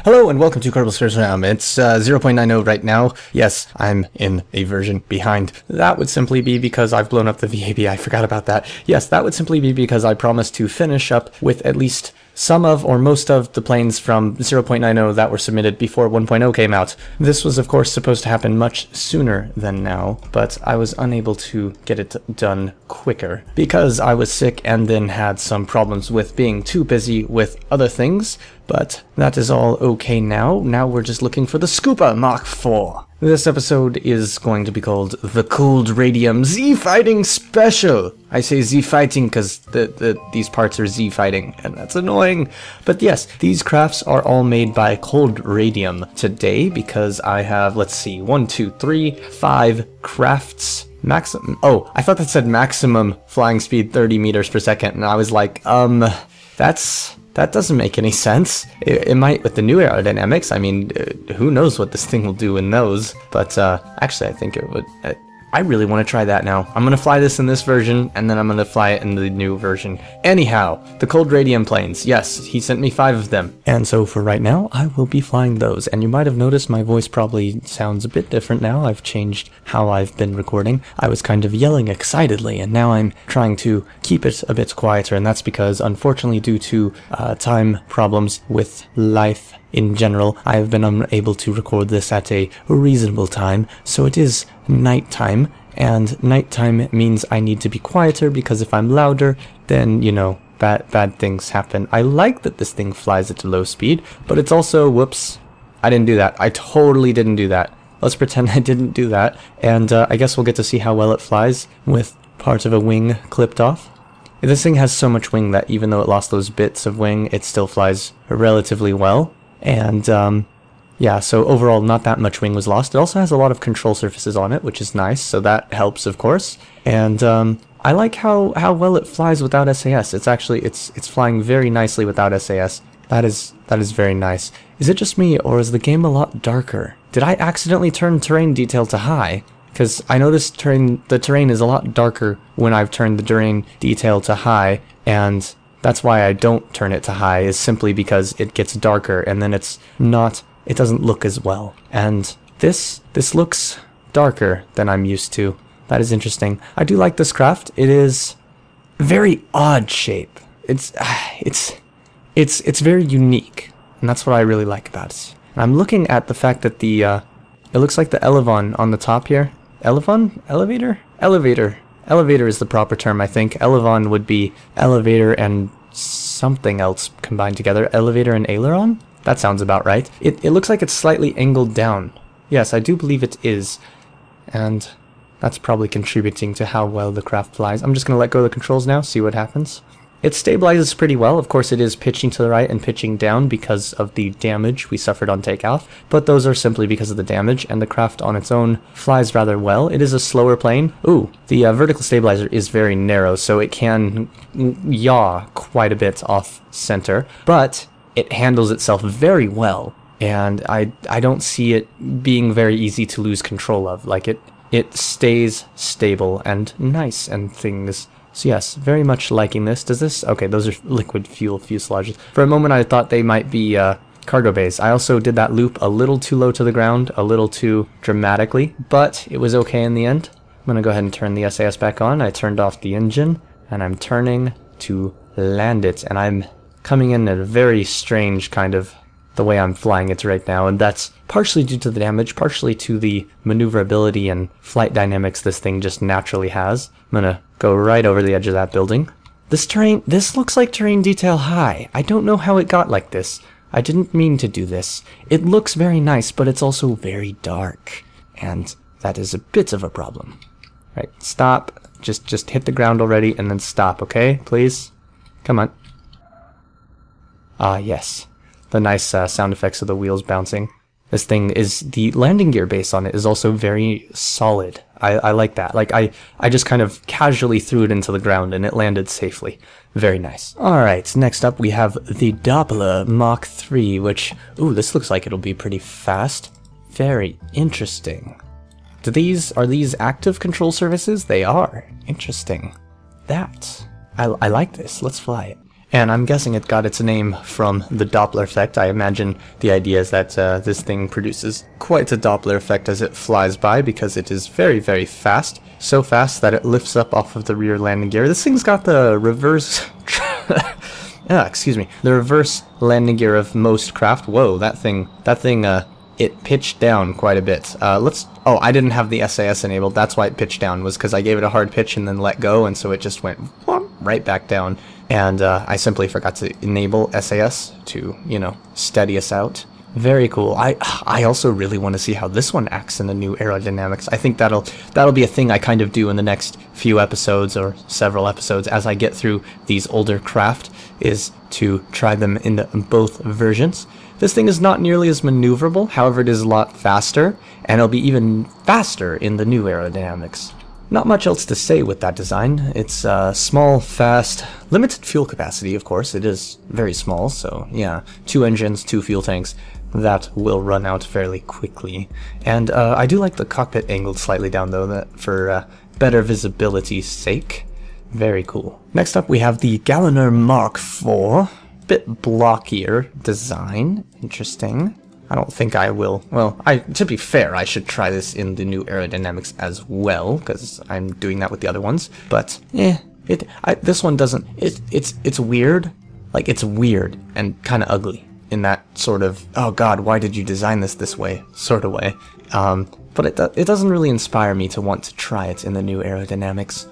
Hello and welcome to Kerbal Space Realm. It's 0.90 right now. Yes, I'm in a version behind. That would simply be because I've blown up the VAB. I forgot about that. Yes, that would simply be because I promised to finish up with at least some of or most of the planes from 0.90 that were submitted before 1.0 came out. This was of course supposed to happen much sooner than now, but I was unable to get it done quicker because I was sick and then had some problems with being too busy with other things. But that is all okay now. Now we're just looking for the Doppa Mach 4. This episode is going to be called the Cold Radium Z Fighting Special. I say Z Fighting because these parts are Z Fighting, and that's annoying. But yes, these crafts are all made by Cold Radium today because I have, let's see, 1, 2, 3, 5 crafts. Maximum. Oh, I thought that said maximum flying speed 30 meters per second, and I was like, that doesn't make any sense. It might with the new aerodynamics. I mean, who knows what this thing will do in those. But actually, I think it would. I really want to try that now. I'm going to fly this in this version, and then I'm going to fly it in the new version. Anyhow, the Cold Radium planes. Yes, he sent me 5 of them. And so for right now, I will be flying those. And you might have noticed my voice probably sounds a bit different now. I've changed how I've been recording. I was kind of yelling excitedly, and now I'm trying to keep it a bit quieter. And that's because, unfortunately, due to time problems with life in general, I have been unable to record this at a reasonable time, so it is nighttime, and nighttime means I need to be quieter because if I'm louder, then, you know, bad things happen. I like that this thing flies at a low speed, but it's also, whoops, I didn't do that. I totally didn't do that. Let's pretend I didn't do that, and I guess we'll get to see how well it flies with part of a wing clipped off. This thing has so much wing that even though it lost those bits of wing, it still flies relatively well. And yeah, so overall not that much wing was lost. It also has a lot of control surfaces on it, which is nice, so that helps of course. And I like how well it flies without SAS. It's actually it's flying very nicely without SAS. That is very nice. Is it just me, or is the game a lot darker? Did I accidentally turn terrain detail to high? Because I noticed the terrain is a lot darker when I've turned the terrain detail to high, and that's why I don't turn it to high, is simply because it gets darker and then it doesn't look as well. And this looks darker than I'm used to. That is interesting. I do like this craft. It is very odd shape. It's very unique, and that's what I really like about it. And I'm looking at the fact that it looks like the elevon on the top here. Elevon? Elevator? Elevator. Elevator is the proper term, I think. Elevon would be elevator and something else combined together. Elevator and aileron? That sounds about right. It looks like it's slightly angled down. Yes, I do believe it is. And that's probably contributing to how well the craft flies. I'm just going to let go of the controls now, see what happens. It stabilizes pretty well. Of course, it is pitching to the right and pitching down because of the damage we suffered on takeoff, but those are simply because of the damage, and the craft on its own flies rather well. It is a slower plane. Ooh, the vertical stabilizer is very narrow, so it can yaw quite a bit off center, but it handles itself very well, and I don't see it being very easy to lose control of. Like, it stays stable and nice and things. So yes, very much liking this. Does this... Okay, those are liquid fuel fuselages. For a moment I thought they might be cargo bays. I also did that loop a little too low to the ground, a little too dramatically, but it was okay in the end. I'm going to go ahead and turn the SAS back on. I turned off the engine, and I'm turning to land it, and I'm coming in at a very strange kind of the way I'm flying it right now, and that's partially due to the damage, partially to the maneuverability and flight dynamics this thing just naturally has. I'm gonna go right over the edge of that building. This looks like terrain detail high. I don't know how it got like this. I didn't mean to do this. It looks very nice, but it's also very dark, and that is a bit of a problem. Right, stop. Just hit the ground already, and then stop, okay? Please? Come on. Ah, yes. The nice sound effects of the wheels bouncing. This thing is, the landing gear base on it is also very solid. I like that. Like, I just kind of casually threw it into the ground and it landed safely. Very nice. Alright, next up we have the Doppa Mach 3, which, ooh, this looks like it'll be pretty fast. Very interesting. Are these active control surfaces? They are. Interesting. I like this. Let's fly it. And I'm guessing it got its name from the Doppler effect. I imagine the idea is that this thing produces quite a Doppler effect as it flies by because it is very, very fast. So fast that it lifts up off of the rear landing gear. This thing's got the reverse... the reverse landing gear of most craft. Whoa, that thing, it pitched down quite a bit. Oh, I didn't have the SAS enabled. That's why it pitched down, was because I gave it a hard pitch and then let go, and so it just went right back down. And I simply forgot to enable SAS to, you know, steady us out. Very cool. I also really want to see how this one acts in the new aerodynamics. I think that'll be a thing I kind of do in the next few episodes or several episodes as I get through these older craft, is to try them in both versions. This thing is not nearly as maneuverable, however it is a lot faster, and it'll be even faster in the new aerodynamics. Not much else to say with that design. It's small, fast, limited fuel capacity, of course. It is very small, so yeah, 2 engines, 2 fuel tanks. That will run out fairly quickly. And I do like the cockpit angled slightly down, though, that for better visibility's sake. Very cool. Next up, we have the Galliner Mark IV. Bit blockier design. Interesting. I don't think I will. Well, to be fair, I should try this in the new aerodynamics as well, because I'm doing that with the other ones. But this one doesn't. It's weird. Like, it's weird and kind of ugly in that sort of, oh god, why did you design this way sort of way. But it doesn't really inspire me to want to try it in the new aerodynamics.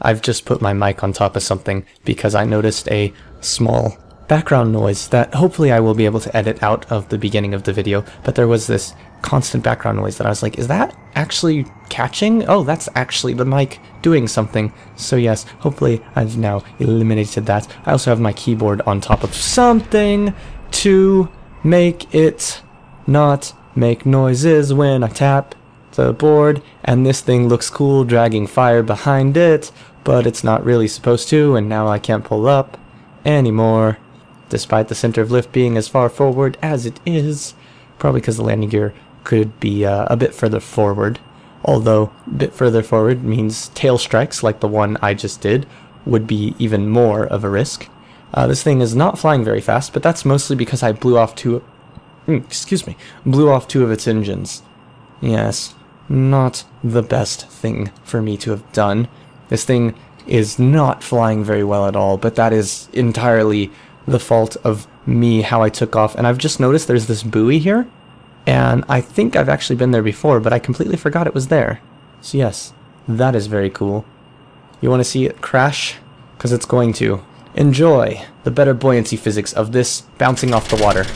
I've just put my mic on top of something because I noticed a small background noise that hopefully I will be able to edit out of the beginning of the video, but there was this constant background noise that I was like, is that actually catching? Oh, that's actually the mic doing something. So yes, hopefully I've now eliminated that. I also have my keyboard on top of something to make it not make noises when I tap the board, and this thing looks cool dragging fire behind it, but it's not really supposed to, and now I can't pull up anymore. Despite the center of lift being as far forward as it is, probably because the landing gear could be a bit further forward, although a bit further forward means tail strikes like the one I just did would be even more of a risk. This thing is not flying very fast, but that's mostly because I blew off two of its engines. Yes, not the best thing for me to have done. This thing is not flying very well at all, but that is entirely the fault of me, how I took off. And I've just noticed there's this buoy here, and I think I've actually been there before, but I completely forgot it was there. So yes, that is very cool. You want to see it crash? Because it's going to. Enjoy the better buoyancy physics of this bouncing off the water.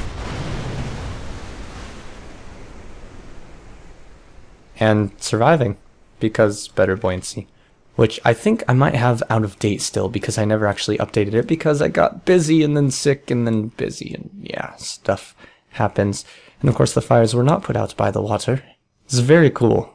And surviving, because better buoyancy. Which I think I might have out of date still, because I never actually updated it, because I got busy and then sick and then busy, and yeah, stuff happens. And of course the fires were not put out by the water. It's very cool.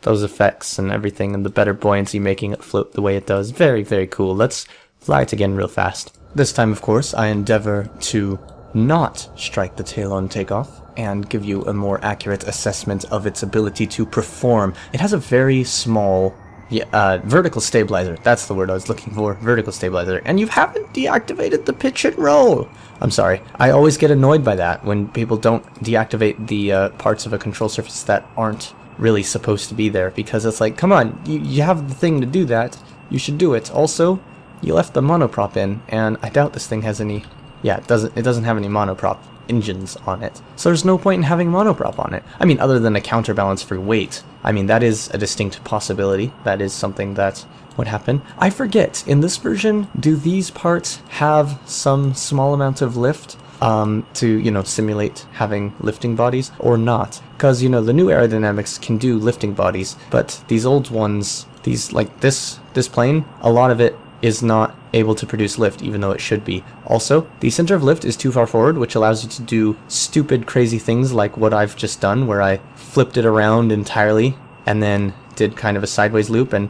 Those effects and everything, and the better buoyancy making it float the way it does. Very, very cool. Let's fly it again real fast. This time, of course, I endeavor to not strike the tail on takeoff, and give you a more accurate assessment of its ability to perform. It has a very small vertical stabilizer. That's the word I was looking for. Vertical stabilizer. And you haven't deactivated the pitch and roll. I'm sorry. I always get annoyed by that when people don't deactivate the parts of a control surface that aren't really supposed to be there, because it's like, come on, you have the thing to do that. You should do it. Also, you left the monoprop in, and I doubt this thing has any. Yeah, it doesn't have any monoprop engines on it. So there's no point in having monoprop on it. I mean, other than a counterbalance for weight. I mean, that is a distinct possibility. That is something that would happen. I forget, in this version, do these parts have some small amount of lift to, you know, simulate having lifting bodies or not? Because, you know, the new aerodynamics can do lifting bodies, but these old ones, these, like this plane, a lot of it is not able to produce lift, even though it should be. Also, the center of lift is too far forward, which allows you to do stupid, crazy things like what I've just done, where I flipped it around entirely and then did kind of a sideways loop, and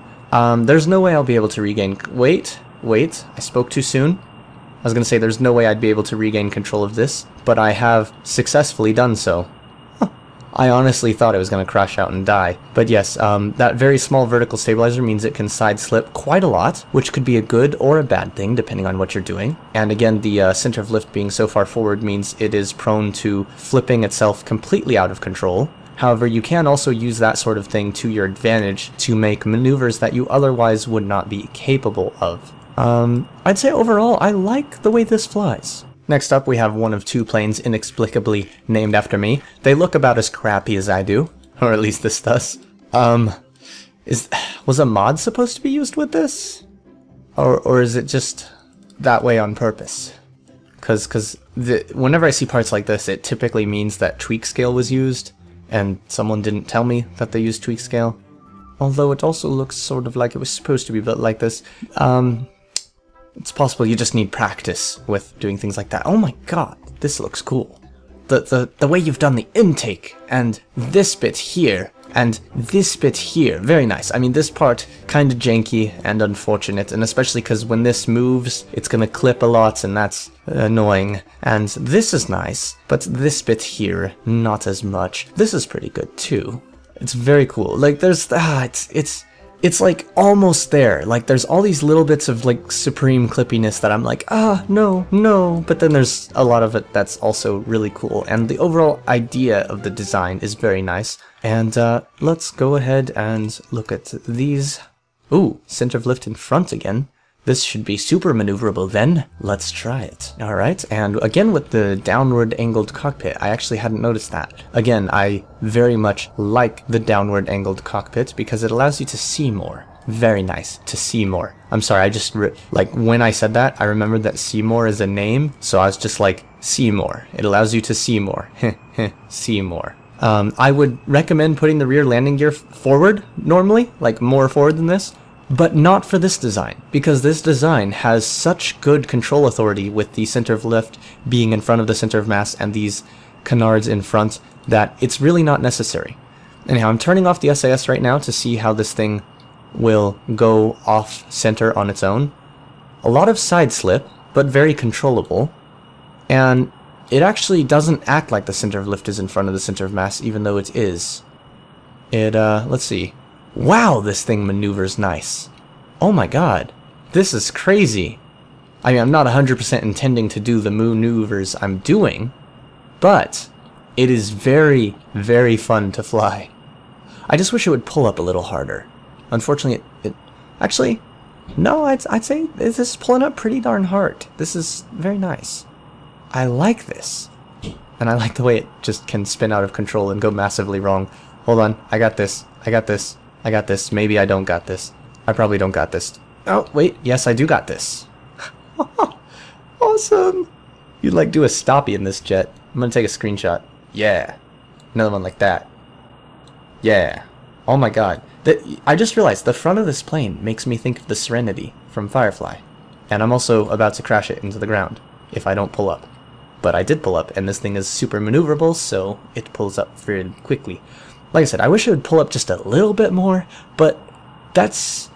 there's no way I'll be able to regain. Wait, I spoke too soon. I was going to say there's no way I'd be able to regain control of this, but I have successfully done so. Huh. I honestly thought it was going to crash out and die. But yes, that very small vertical stabilizer means it can side slip quite a lot, which could be a good or a bad thing depending on what you're doing. And again, the center of lift being so far forward means it is prone to flipping itself completely out of control. However, you can also use that sort of thing to your advantage to make maneuvers that you otherwise would not be capable of. I'd say overall, I like the way this flies. Next up, we have one of two planes inexplicably named after me. They look about as crappy as I do, or at least this does. Was a mod supposed to be used with this? Or is it just that way on purpose? Because whenever I see parts like this, it typically means that tweak scale was used, and someone didn't tell me that they used tweak scale. Although it also looks sort of like it was supposed to be built like this. It's possible you just need practice with doing things like that. Oh my god, this looks cool. The way you've done the intake, and this bit here, and this bit here, very nice. I mean, this part kind of janky and unfortunate, and especially because when this moves, it's gonna clip a lot, and that's annoying. And this is nice, but this bit here, not as much. This is pretty good too. It's very cool. Like, there's it's like almost there. Like, there's all these little bits of like supreme clippiness that I'm like, no, but then there's a lot of it that's also really cool, and the overall idea of the design is very nice. And let's go ahead and look at these. Ooh, center of lift in front again. This should be super maneuverable then. Let's try it. Alright, and again with the downward angled cockpit, I actually hadn't noticed that. Again, I very much like the downward angled cockpit because it allows you to see more. Very nice, to see more. I'm sorry, I just, like, when I said that, I remembered that Seymour is a name, so I was just like, see more. It allows you to see more. See more. I would recommend putting the rear landing gear forward, normally, like more forward than this. But not for this design, because this design has such good control authority with the center of lift being in front of the center of mass and these canards in front that it's really not necessary. Anyhow, I'm turning off the SAS right now to see how this thing will go off center on its own. A lot of side slip, but very controllable. And it actually doesn't act like the center of lift is in front of the center of mass, even though it is. Let's see. Wow, this thing maneuvers nice. Oh my god, this is crazy. I mean, I'm not 100% intending to do the maneuvers I'm doing, but it is very, very fun to fly. I just wish it would pull up a little harder. Unfortunately, actually, no, I'd say this is pulling up pretty darn hard. This is very nice. I like this. And I like the way it just can spin out of control and go massively wrong. Hold on, I got this. I got this. I got this. Maybe I don't got this. I probably don't got this. Oh, wait. Yes, I do got this. Awesome. You'd like do a stoppie in this jet. I'm gonna take a screenshot. Yeah. Another one like that. Yeah. Oh my god. I just realized the front of this plane makes me think of the Serenity from Firefly. And I'm also about to crash it into the ground if I don't pull up. But I did pull up, and this thing is super maneuverable, so it pulls up very quickly. Like I said, I wish it would pull up just a little bit more, but that's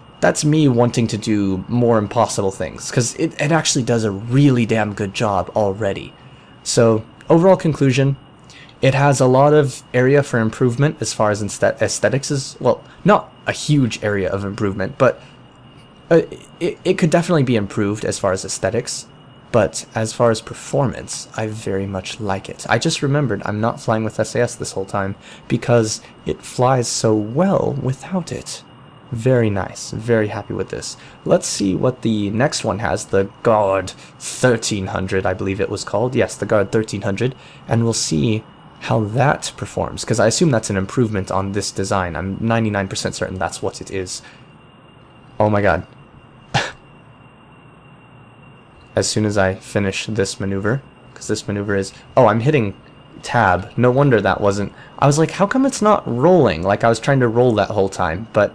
me wanting to do more impossible things, because it actually does a really damn good job already. So, overall conclusion, it has a lot of area for improvement as far as aesthetics is, well, not a huge area of improvement, but it could definitely be improved as far as aesthetics. But as far as performance, I very much like it. I just remembered I'm not flying with SAS this whole time because it flies so well without it. Very nice. Very happy with this. Let's see what the next one has. The Guard 1300, I believe it was called. Yes, the Guard 1300. And we'll see how that performs, because I assume that's an improvement on this design. I'm 99% certain that's what it is. Oh my god. As soon as I finish this maneuver, because this maneuver is... Oh, I'm hitting tab. No wonder that wasn't... I was like, how come it's not rolling? Like, I was trying to roll that whole time, but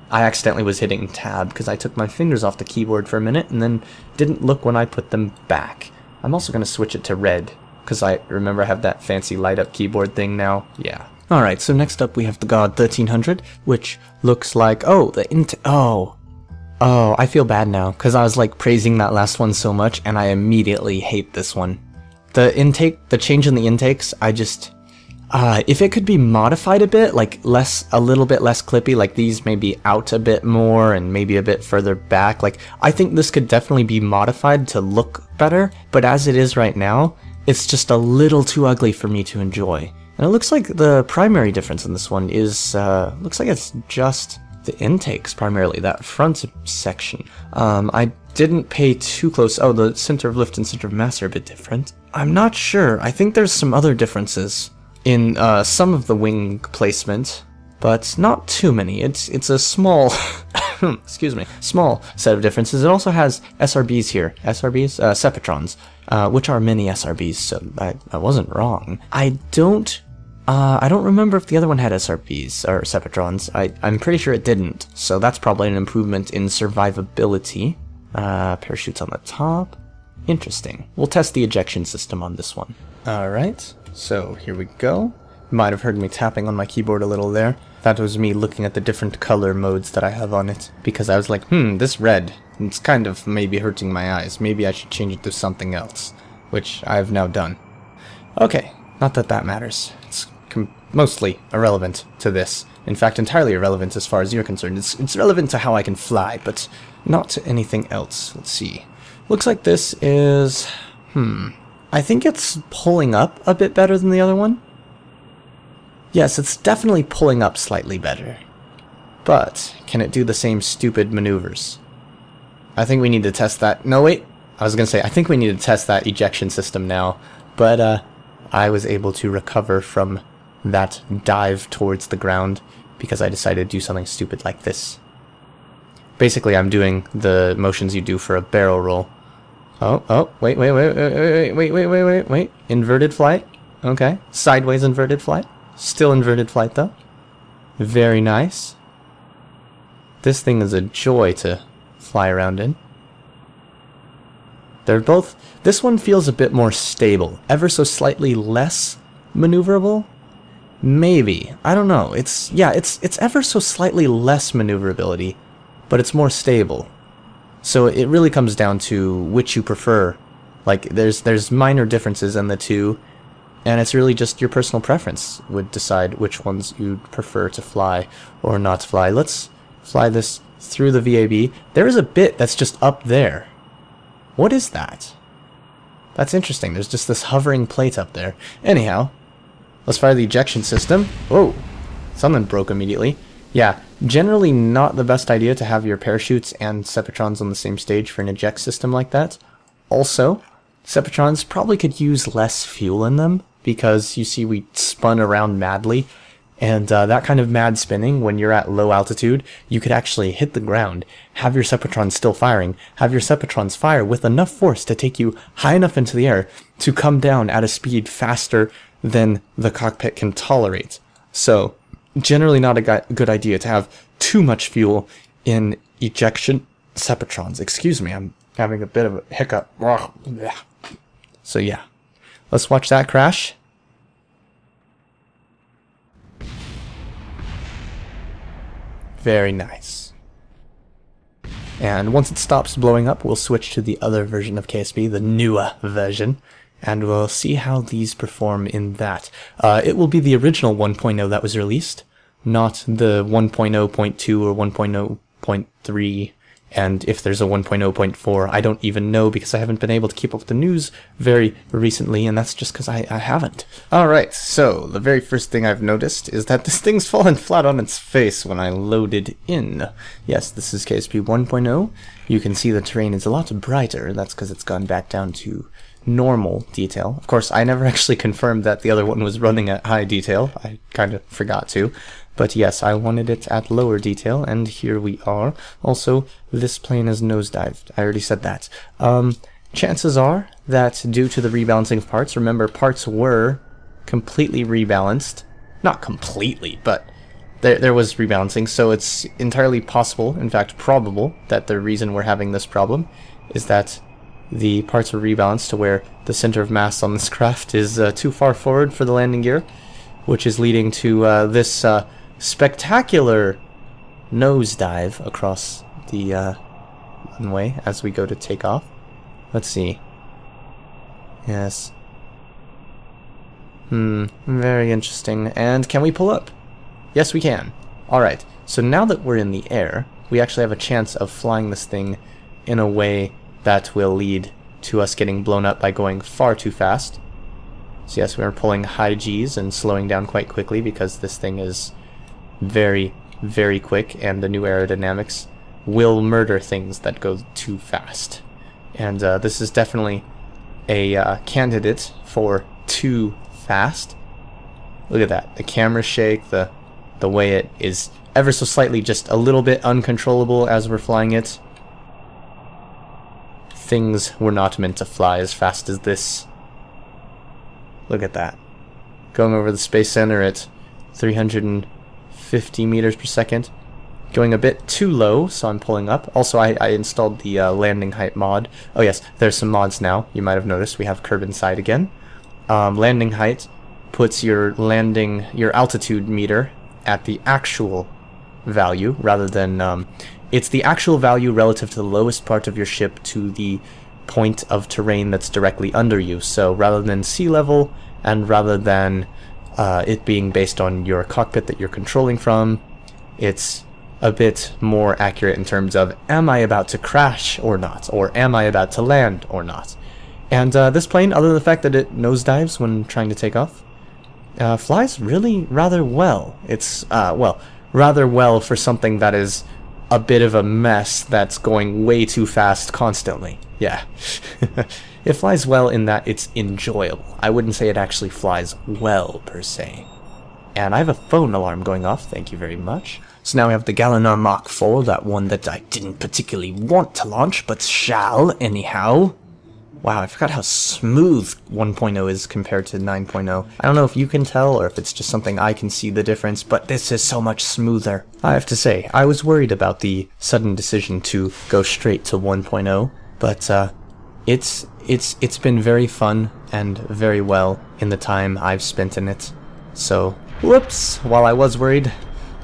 I accidentally was hitting tab because I took my fingers off the keyboard for a minute and then didn't look when I put them back. I'm also going to switch it to red, because I remember I have that fancy light-up keyboard thing now. Yeah. Alright, so next up we have the God 1300, which looks like... Oh, Oh, I feel bad now, because I was like praising that last one so much, and I immediately hate this one. The change in the intakes, If it could be modified a bit, like a little bit less clippy, like these maybe out a bit more and maybe a bit further back, like I think this could definitely be modified to look better, but as it is right now, it's just a little too ugly for me to enjoy. And it looks like the primary difference in this one is, looks like it's just the intakes primarily, that front section. I didn't pay too close. Oh, the center of lift and center of mass are a bit different. I'm not sure. I think there's some other differences in some of the wing placement, but not too many. It's a small, excuse me, small set of differences. It also has SRBs here. SRBs? Sepatrons, which are mini SRBs, so I wasn't wrong. I don't remember if the other one had SRBs or Sepatrons. I'm pretty sure it didn't, so that's probably an improvement in survivability. Parachutes on the top. Interesting. We'll test the ejection system on this one. Alright, so here we go. You might have heard me tapping on my keyboard a little there. That was me looking at the different color modes that I have on it, because I was like, this red, it's kind of maybe hurting my eyes. Maybe I should change it to something else, which I have now done. Okay, not that that matters. It's mostly irrelevant to this. In fact, entirely irrelevant as far as you're concerned. It's relevant to how I can fly, but not to anything else. Let's see. Looks like this is... I think it's pulling up a bit better than the other one. Yes, it's definitely pulling up slightly better. But, can it do the same stupid maneuvers? I think we need to test that. No, wait. I was going to say, I think we need to test that ejection system now. But, I was able to recover from that dive towards the ground because I decided to do something stupid like this. Basically, I'm doing the motions you do for a barrel roll. Oh, wait. Inverted flight. Okay. Sideways inverted flight. Still inverted flight, though. Very nice. This thing is a joy to fly around in. They're both... This one feels a bit more stable. Ever so slightly less maneuverable? Maybe. I don't know. It's ever so slightly less maneuverability, but it's more stable. So it really comes down to which you prefer. Like, there's minor differences in the two, and it's really just your personal preference would decide which ones you'd prefer to fly or not fly. Let's fly this through the VAB. There is a bit that's just up there. What is that? That's interesting. There's just this hovering plate up there. Anyhow, let's fire the ejection system. Whoa, something broke immediately. Yeah, generally not the best idea to have your parachutes and Sepatrons on the same stage for an eject system like that. Also, Sepatrons probably could use less fuel in them, because you see we spun around madly, and that kind of mad spinning, when you're at low altitude, you could actually hit the ground, have your Sepatrons still firing, have your Sepatrons fire with enough force to take you high enough into the air to come down at a speed faster than the cockpit can tolerate. So, generally not a good idea to have too much fuel in ejection Sepatrons. Excuse me, I'm having a bit of a hiccup. So yeah, let's watch that crash. Very nice. And once it stops blowing up, we'll switch to the other version of KSP, the newer version, and we'll see how these perform in that. It will be the original 1.0 that was released, not the 1.0.2 or 1.0.3, and if there's a 1.0.4, I don't even know, because I haven't been able to keep up with the news very recently, and that's just because I haven't. Alright, so the very first thing I've noticed is that this thing's fallen flat on its face when I loaded in. Yes, this is KSP 1.0. You can see the terrain is a lot brighter. That's because it's gone back down to normal detail. Of course, I never actually confirmed that the other one was running at high detail. I kind of forgot to. But yes, I wanted it at lower detail, and here we are. Also, this plane is nosedived. I already said that. Chances are that due to the rebalancing of parts, remember, parts were completely rebalanced. Not completely, but there was rebalancing, so it's entirely possible, in fact probable, that the reason we're having this problem is that the parts are rebalanced to where the center of mass on this craft is too far forward for the landing gear, which is leading to this spectacular nosedive across the runway as we go to take off. Let's see. Yes. Very interesting. And can we pull up? Yes, we can. Alright, so now that we're in the air, we actually have a chance of flying this thing in a way that will lead to us getting blown up by going far too fast. So yes, we're pulling high G's and slowing down quite quickly because this thing is very, very quick, and the new aerodynamics will murder things that go too fast. And this is definitely a candidate for too fast. Look at that. The camera shake, the way it is ever so slightly just a little bit uncontrollable as we're flying it. Things were not meant to fly as fast as this. Look at that. Going over the Space Center at 350 meters per second. Going a bit too low, so I'm pulling up. Also, I installed the landing height mod. Oh yes, there's some mods now. You might have noticed we have curb inside again. Landing height puts your altitude meter at the actual value rather than it's the actual value relative to the lowest part of your ship to the point of terrain that's directly under you. So rather than sea level, and rather than it being based on your cockpit that you're controlling from, it's a bit more accurate in terms of, am I about to crash or not, or am I about to land or not. And this plane, other than the fact that it nosedives when trying to take off, flies really rather well. It's well, rather well for something that is a bit of a mess that's going way too fast constantly. Yeah. It flies well in that it's enjoyable. I wouldn't say it actually flies well, per se. And I have a phone alarm going off, thank you very much. So now we have the Doppa Mach 4, that one that I didn't particularly want to launch, but shall anyhow. Wow, I forgot how smooth 1.0 is compared to 9.0. I don't know if you can tell or if it's just something I can see the difference, but this is so much smoother. I have to say, I was worried about the sudden decision to go straight to 1.0, but it's been very fun and very well in the time I've spent in it. So, whoops, while I was worried,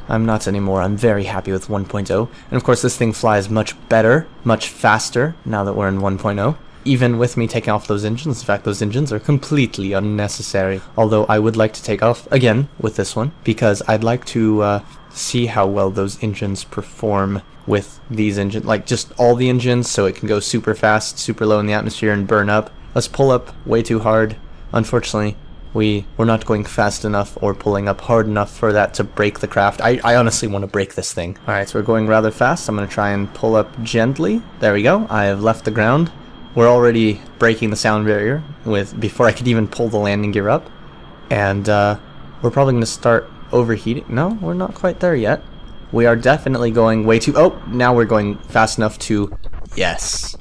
I'm not anymore. I'm very happy with 1.0. And of course this thing flies much better, much faster now that we're in 1.0. Even with me taking off those engines. In fact, those engines are completely unnecessary. Although I would like to take off again with this one, because I'd like to see how well those engines perform with these engines, like just all the engines, so it can go super fast, super low in the atmosphere and burn up. Let's pull up way too hard. Unfortunately, we're not going fast enough or pulling up hard enough for that to break the craft. I honestly want to break this thing. Alright, so we're going rather fast. I'm going to try and pull up gently. There we go. I have left the ground. We're already breaking the sound barrier before I could even pull the landing gear up. And we're probably going to start overheating. No, we're not quite there yet. We are definitely going way too... Oh, now we're going fast enough to... Yes.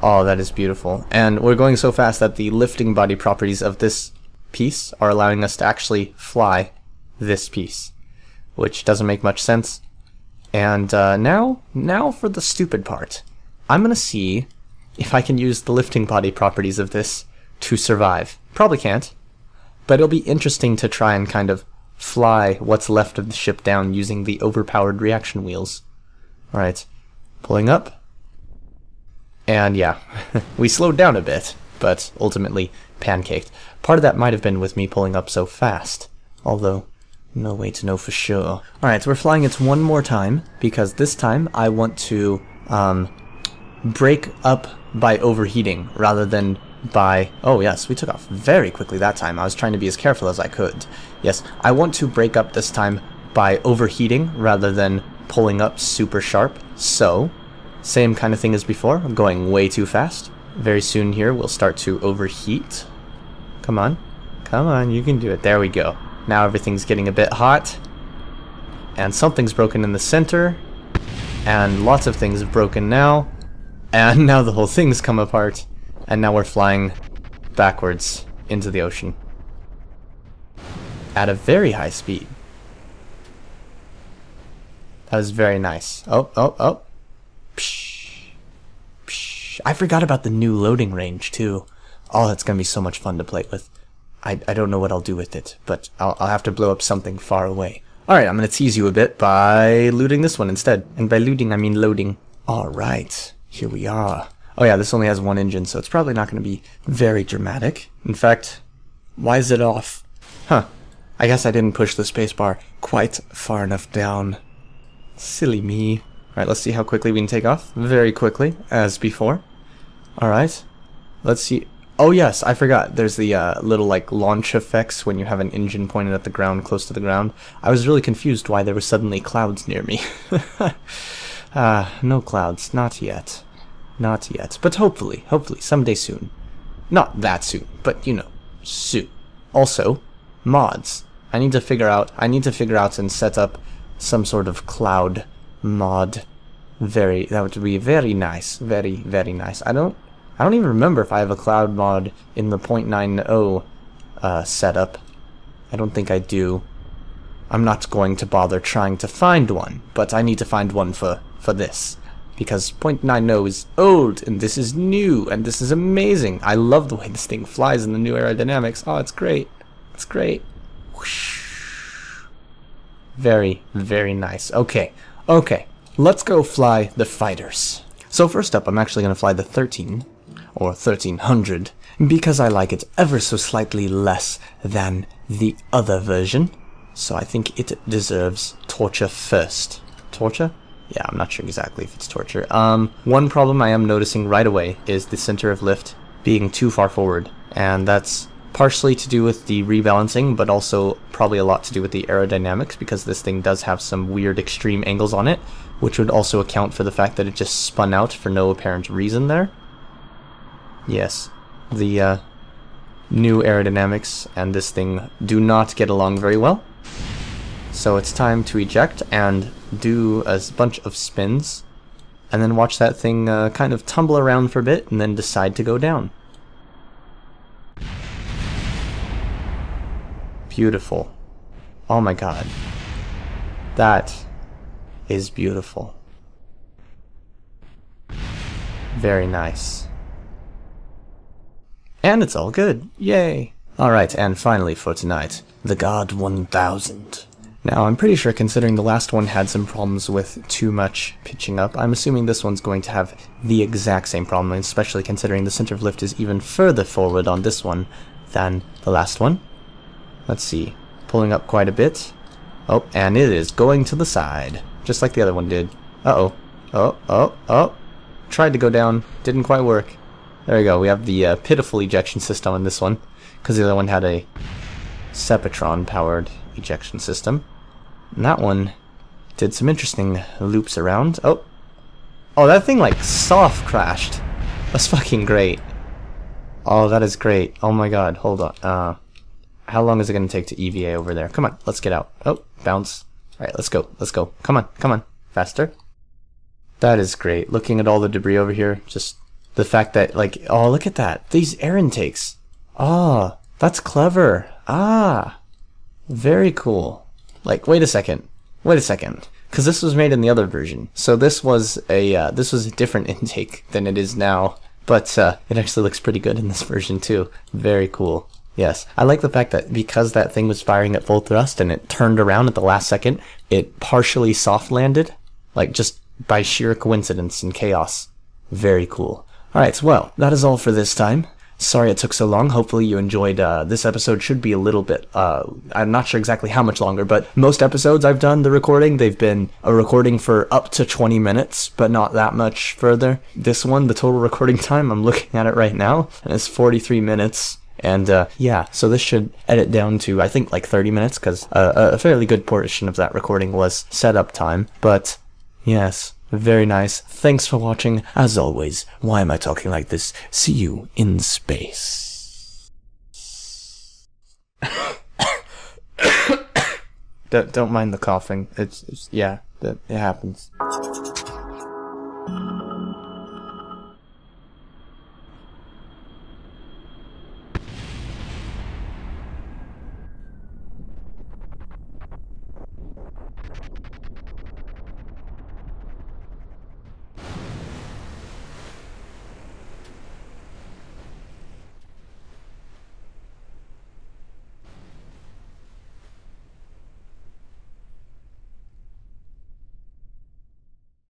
Oh, that is beautiful. And we're going so fast that the lifting body properties of this piece are allowing us to actually fly this piece, which doesn't make much sense. And now for the stupid part. I'm going to see if I can use the lifting body properties of this to survive. Probably can't, but it'll be interesting to try and kind of fly what's left of the ship down using the overpowered reaction wheels. Alright, pulling up. And yeah, we slowed down a bit, but ultimately pancaked. Part of that might have been with me pulling up so fast, although no way to know for sure. Alright, so we're flying it one more time, because this time I want to break up by overheating rather than by... Oh yes, we took off very quickly that time. I was trying to be as careful as I could. Yes, I want to break up this time by overheating rather than pulling up super sharp. So, same kind of thing as before. I'm going way too fast. Very soon here we'll start to overheat. Come on. Come on, you can do it. There we go. Now everything's getting a bit hot. And something's broken in the center. And lots of things have broken now. And now the whole thing's come apart. And now we're flying backwards into the ocean. At a very high speed. That was very nice. Oh, oh, oh. Psh. Psh. I forgot about the new loading range, too. Oh, that's going to be so much fun to play with. I don't know what I'll do with it, but I'll have to blow up something far away. Alright, I'm going to tease you a bit by looting this one instead. And by looting, I mean loading. Alright. Here we are. Oh yeah, this only has one engine, so it's probably not going to be very dramatic. In fact, Why is it off? Huh. I guess I didn't push the spacebar quite far enough down. Silly me. Alright, let's see how quickly we can take off. Very quickly, as before. Alright. Let's see. Oh yes, I forgot. There's the little like launch effects when you have an engine pointed at the ground, close to the ground. I was really confused why there were suddenly clouds near me. No clouds. Not yet. Not yet. But hopefully, someday soon. Not that soon, but you know, soon. Also, mods. I need to figure out and set up some sort of cloud mod. That would be very nice. Very, very nice. I don't even remember if I have a cloud mod in the 0.90 setup. I don't think I do. I'm not going to bother trying to find one, but I need to find one for this. Because 0.90 is old, and this is new, and this is amazing. I love the way this thing flies in the new aerodynamics. Oh, it's great. It's great. Whoosh. Very, very nice. Okay. Let's go fly the fighters. So first up, I'm actually going to fly the 13, or 1300, because I like it ever so slightly less than the other version. So I think it deserves torture first. Torture? Yeah, I'm not sure exactly if it's torture. One problem I am noticing right away is the center of lift being too far forward, and that's partially to do with the rebalancing, but also probably a lot to do with the aerodynamics, because this thing does have some weird extreme angles on it, which would also account for the fact that it just spun out for no apparent reason there. Yes, the new aerodynamics and this thing do not get along very well. So it's time to eject and do a bunch of spins, and then watch that thing kind of tumble around for a bit, and then decide to go down. Beautiful. Oh my god. That is beautiful. Very nice. And it's all good. Yay! Alright, and finally for tonight, the God 1000. Now, I'm pretty sure, considering the last one had some problems with too much pitching up, I'm assuming this one's going to have the exact same problem, especially considering the center of lift is even further forward on this one than the last one. Let's see. Pulling up quite a bit. Oh, and it is going to the side, just like the other one did. Uh-oh. Oh. Tried to go down. Didn't quite work. There we go. We have the pitiful ejection system on this one, because the other one had a Sepatron-powered ejection system. And that one did some interesting loops around. Oh, that thing like soft crashed. That's fucking great. Oh, that is great. Oh my god, hold on. How long is it going to take to EVA over there? Come on, let's get out. Oh, bounce. Alright, let's go. Come on. Faster. That is great. Looking at all the debris over here, just the fact that, like, oh, look at that. These air intakes. Oh, that's clever. Ah, very cool. Like, wait a second, because this was made in the other version, so this was a different intake than it is now, but it actually looks pretty good in this version too. Very cool. Yes, I like the fact that because that thing was firing at full thrust and it turned around at the last second, it partially soft landed, like just by sheer coincidence and chaos. Very cool. Alright, well, that is all for this time. Sorry it took so long. Hopefully you enjoyed. This episode should be a little bit, I'm not sure exactly how much longer, but most episodes I've done the recording, they've been a recording for up to 20 minutes, but not that much further. This one, the total recording time, I'm looking at it right now, and it's 43 minutes. And yeah, so this should edit down to, I think, like 30 minutes, because a fairly good portion of that recording was setup time. But yes, very nice. Thanks for watching. As always, why am I talking like this? See you in space. Don't mind the coughing. It's yeah, it happens.